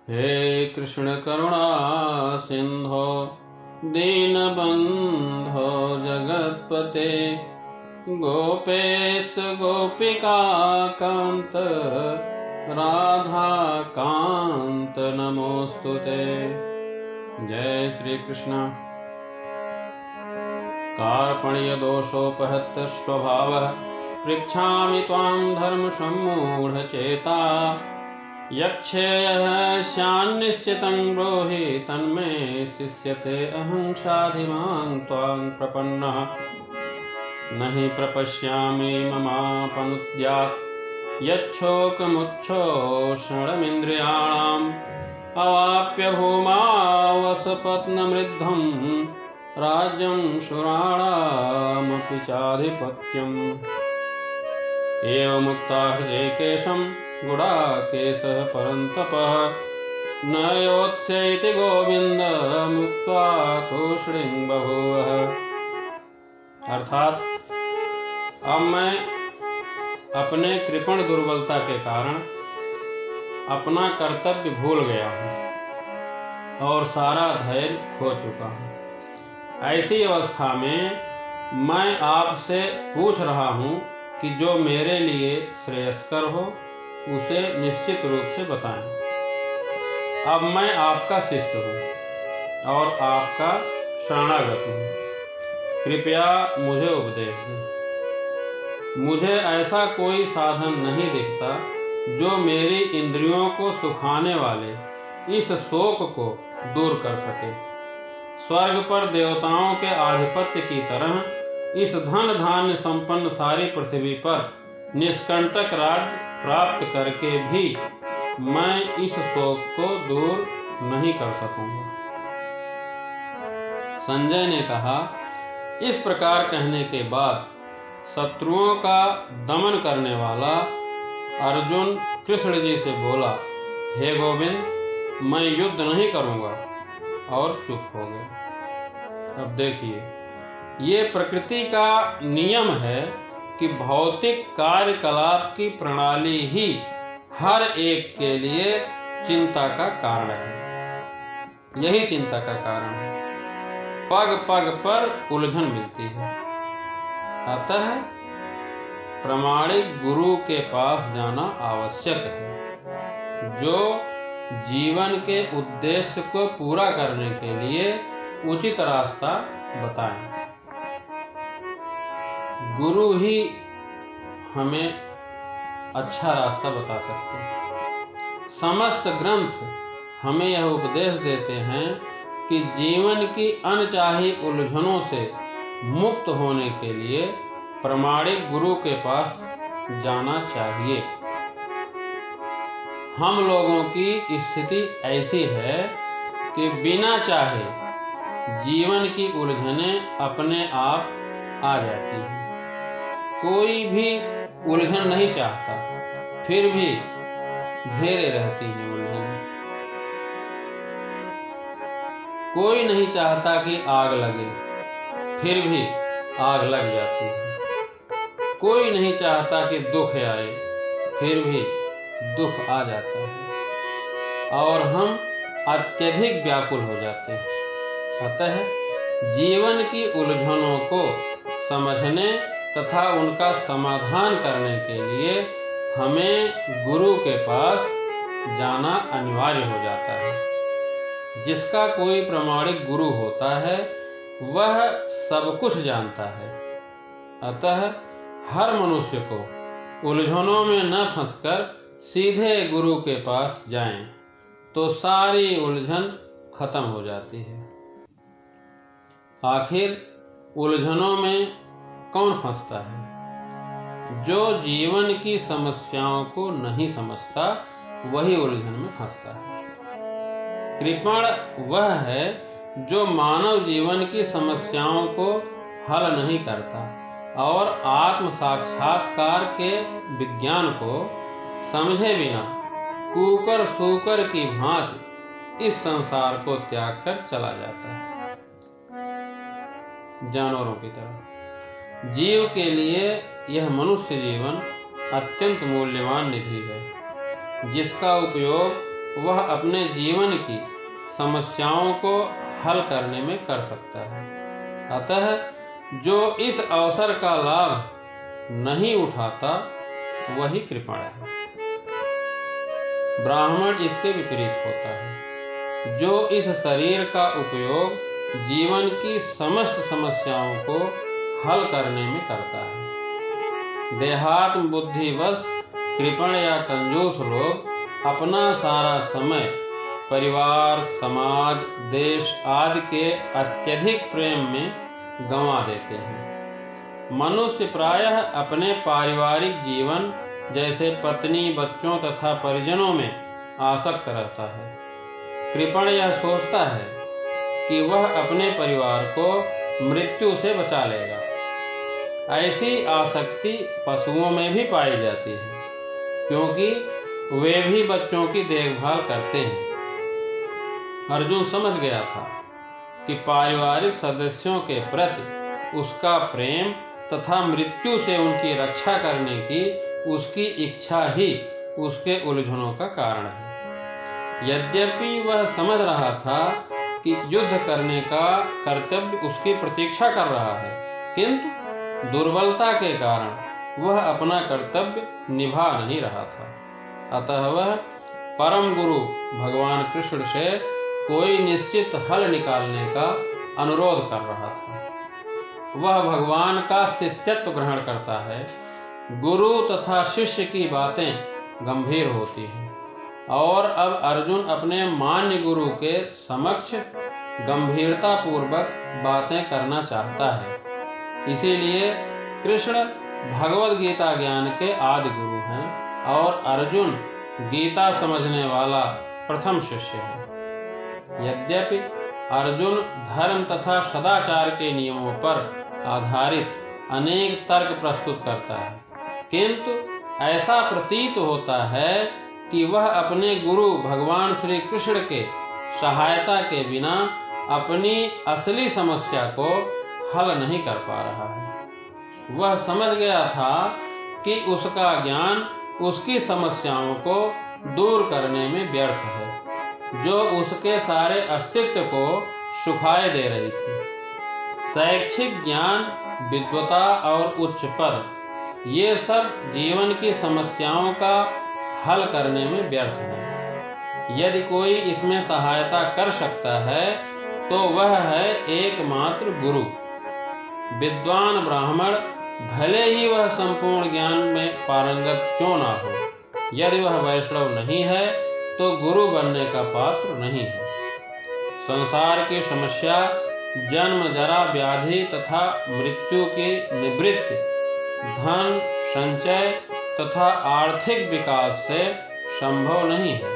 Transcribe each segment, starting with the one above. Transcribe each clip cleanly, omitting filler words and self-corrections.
हे कृष्ण करुणा सिंधो दीनबंधो जगत्पते गोपेश गोपिका कांत राधा कांत नमोस्तुते। जय श्री कृष्ण। कार्पण्य दोषोपहत स्वभावः पृच्छामि त्वां धर्म सम्मूढ़ चेता यक्षेयः स्यान्निश्चितं ब्रूहि तन्मे शिष्यते अहं साधिमां त्वां प्रपन्नः नहि प्रपश्यामि ममापनुद्यात् यच्छोकमुच्छोषणमिन्द्रियाणाम् अवाप्य भूमावसपत्नमृद्धं राज्यं सुराणामपि चाधिपत्यम् एवमुक्ता हृदेकेशं गुडाकेशः परन्तपः न योत्स्येति गोविंद मुक्त्वा तूष्णीं बभूवः। अर्थात अब मैं अपने कृपण दुर्बलता के कारण अपना कर्तव्य भूल गया हूँ और सारा धैर्य खो चुका हूँ। ऐसी अवस्था में मैं आपसे पूछ रहा हूँ कि जो मेरे लिए श्रेयस्कर हो उसे निश्चित रूप से बताएं। अब मैं आपका शिष्य हूँ और आपका शरणागत हूँ, कृपया मुझे उपदेश दें। मुझे ऐसा कोई साधन नहीं दिखता जो मेरी इंद्रियों को सुखाने वाले इस शोक को दूर कर सके। स्वर्ग पर देवताओं के आधिपत्य की तरह इस धन धान्य संपन्न सारी पृथ्वी पर निष्कंटक राज्य प्राप्त करके भी मैं इस शोक को दूर नहीं कर सकूंगा। संजय ने कहा, इस प्रकार कहने के बाद शत्रुओं का दमन करने वाला अर्जुन कृष्ण जी से बोला, हे गोविंद, मैं युद्ध नहीं करूंगा, और चुप हो गए। अब देखिए, ये प्रकृति का नियम है कि भौतिक कार्यकलाप की प्रणाली ही हर एक के लिए चिंता का कारण है। यही चिंता का कारण है, पग पग पर उलझन मिलती है। अतः प्रामाणिक गुरु के पास जाना आवश्यक है, जो जीवन के उद्देश्य को पूरा करने के लिए उचित रास्ता बताएं। गुरु ही हमें अच्छा रास्ता बता सकते हैं। समस्त ग्रंथ हमें यह उपदेश देते हैं कि जीवन की अनचाही उलझनों से मुक्त होने के लिए प्रामाणिक गुरु के पास जाना चाहिए। हम लोगों की स्थिति ऐसी है कि बिना चाहे जीवन की उलझनें अपने आप आ जाती हैं। कोई भी उलझन नहीं चाहता, फिर भी घेरे रहती हैं उलझनें। कोई नहीं चाहता कि आग लगे, फिर भी आग लग जाती है। कोई नहीं चाहता कि दुख आए, फिर भी दुख आ जाता है और हम अत्यधिक व्याकुल हो जाते हैं। अतः जीवन की उलझनों को समझने तथा उनका समाधान करने के लिए हमें गुरु के पास जाना अनिवार्य हो जाता है। जिसका कोई प्रामाणिक गुरु होता है वह सब कुछ जानता है। अतः हर मनुष्य को उलझनों में न फंसकर सीधे गुरु के पास जाएं, तो सारी उलझन खत्म हो जाती है। आखिर उलझनों में कौन फंसता है? जो जीवन की समस्याओं को नहीं समझता वही उलझन में फंसता है। कृपण वह है जो मानव जीवन की समस्याओं को हल नहीं करता और आत्म साक्षात्कार के विज्ञान को समझे बिना कूकर सूकर की भांति इस संसार को त्याग कर चला जाता है। जानवरों की तरह जीव के लिए यह मनुष्य जीवन अत्यंत मूल्यवान निधि है, जिसका उपयोग वह अपने जीवन की समस्याओं को हल करने में कर सकता है। अतः जो इस अवसर का लाभ नहीं उठाता वही कृपण है। ब्राह्मण इसके विपरीत होता है, जो इस शरीर का उपयोग जीवन की समस्त समस्याओं को हल करने में करता है। देहात्म बुद्धिवश कृपण या कंजूस लोग अपना सारा समय परिवार, समाज, देश आदि के अत्यधिक प्रेम में गंवा देते हैं। मनुष्य प्रायः अपने पारिवारिक जीवन जैसे पत्नी, बच्चों तथा परिजनों में आसक्त रहता है। कृपण यह सोचता है कि वह अपने परिवार को मृत्यु से बचा लेगा। ऐसी आसक्ति पशुओं में भी पाई जाती है, क्योंकि वे भी बच्चों की देखभाल करते हैं। अर्जुन समझ गया था कि पारिवारिक सदस्यों के प्रति उसका प्रेम तथा मृत्यु से उनकी रक्षा करने की उसकी इच्छा ही उसके उलझनों का कारण है। यद्यपि वह समझ रहा था कि युद्ध करने का कर्तव्य उसकी प्रतीक्षा कर रहा है, किंतु दुर्बलता के कारण वह अपना कर्तव्य निभा नहीं रहा था। अतः वह परम गुरु भगवान कृष्ण से कोई निश्चित हल निकालने का अनुरोध कर रहा था। वह भगवान का शिष्यत्व ग्रहण करता है। गुरु तथा शिष्य की बातें गंभीर होती हैं, और अब अर्जुन अपने मान्य गुरु के समक्ष गंभीरता पूर्वक बातें करना चाहता है। इसीलिए कृष्ण भगवद गीता ज्ञान के आदि गुरु हैं और अर्जुन गीता समझने वाला प्रथम शिष्य है। यद्यपि अर्जुन धर्म तथा सदाचार के नियमों पर आधारित अनेक तर्क प्रस्तुत करता है, किंतु ऐसा प्रतीत होता है कि वह अपने गुरु भगवान श्री कृष्ण के सहायता के बिना अपनी असली समस्या को हल नहीं कर पा रहा है। वह समझ गया था कि उसका ज्ञान उसकी समस्याओं को दूर करने में व्यर्थ है, जो उसके सारे अस्तित्व को सुखाए दे रही थी। शैक्षिक ज्ञान, विद्वता और उच्च पद, ये सब जीवन की समस्याओं का हल करने में व्यर्थ है। यदि कोई इसमें सहायता कर सकता है तो वह है एकमात्र गुरु। विद्वान ब्राह्मण भले ही वह संपूर्ण ज्ञान में पारंगत क्यों ना हो, यदि वह वैष्णव नहीं है तो गुरु बनने का पात्र नहीं है। संसार की समस्या जन्म, जरा, व्याधि तथा मृत्यु की निवृत्ति धन, संचय तथा आर्थिक विकास से संभव नहीं है।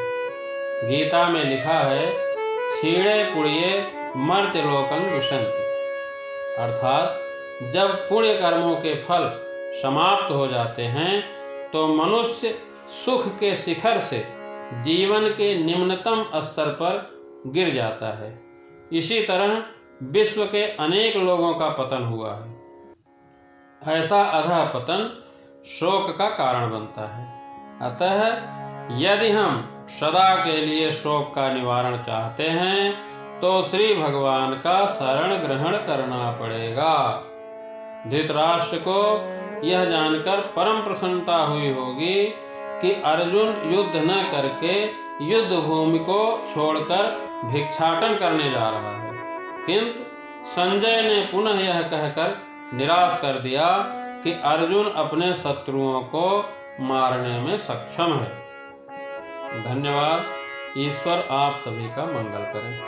गीता में लिखा है, क्षीणे पुण्ये मर्त्यलोकं विशन्ति, अर्थात जब पुण्य कर्मों के फल समाप्त हो जाते हैं तो मनुष्य सुख के शिखर से जीवन के निम्नतम स्तर पर गिर जाता है। इसी तरह विश्व के अनेक लोगों का पतन हुआ है। ऐसा अधः पतन शोक का कारण बनता है। अतः यदि हम सदा के लिए शोक का निवारण चाहते हैं तो श्री भगवान का शरण ग्रहण करना पड़ेगा। धृतराष्ट्र को यह जानकर परम प्रसन्नता हुई होगी कि अर्जुन युद्ध न करके युद्ध भूमि को छोड़कर भिक्षाटन करने जा रहा है, किंतु संजय ने पुनः यह कहकर निराश कर दिया कि अर्जुन अपने शत्रुओं को मारने में सक्षम है। धन्यवाद। ईश्वर आप सभी का मंगल करें।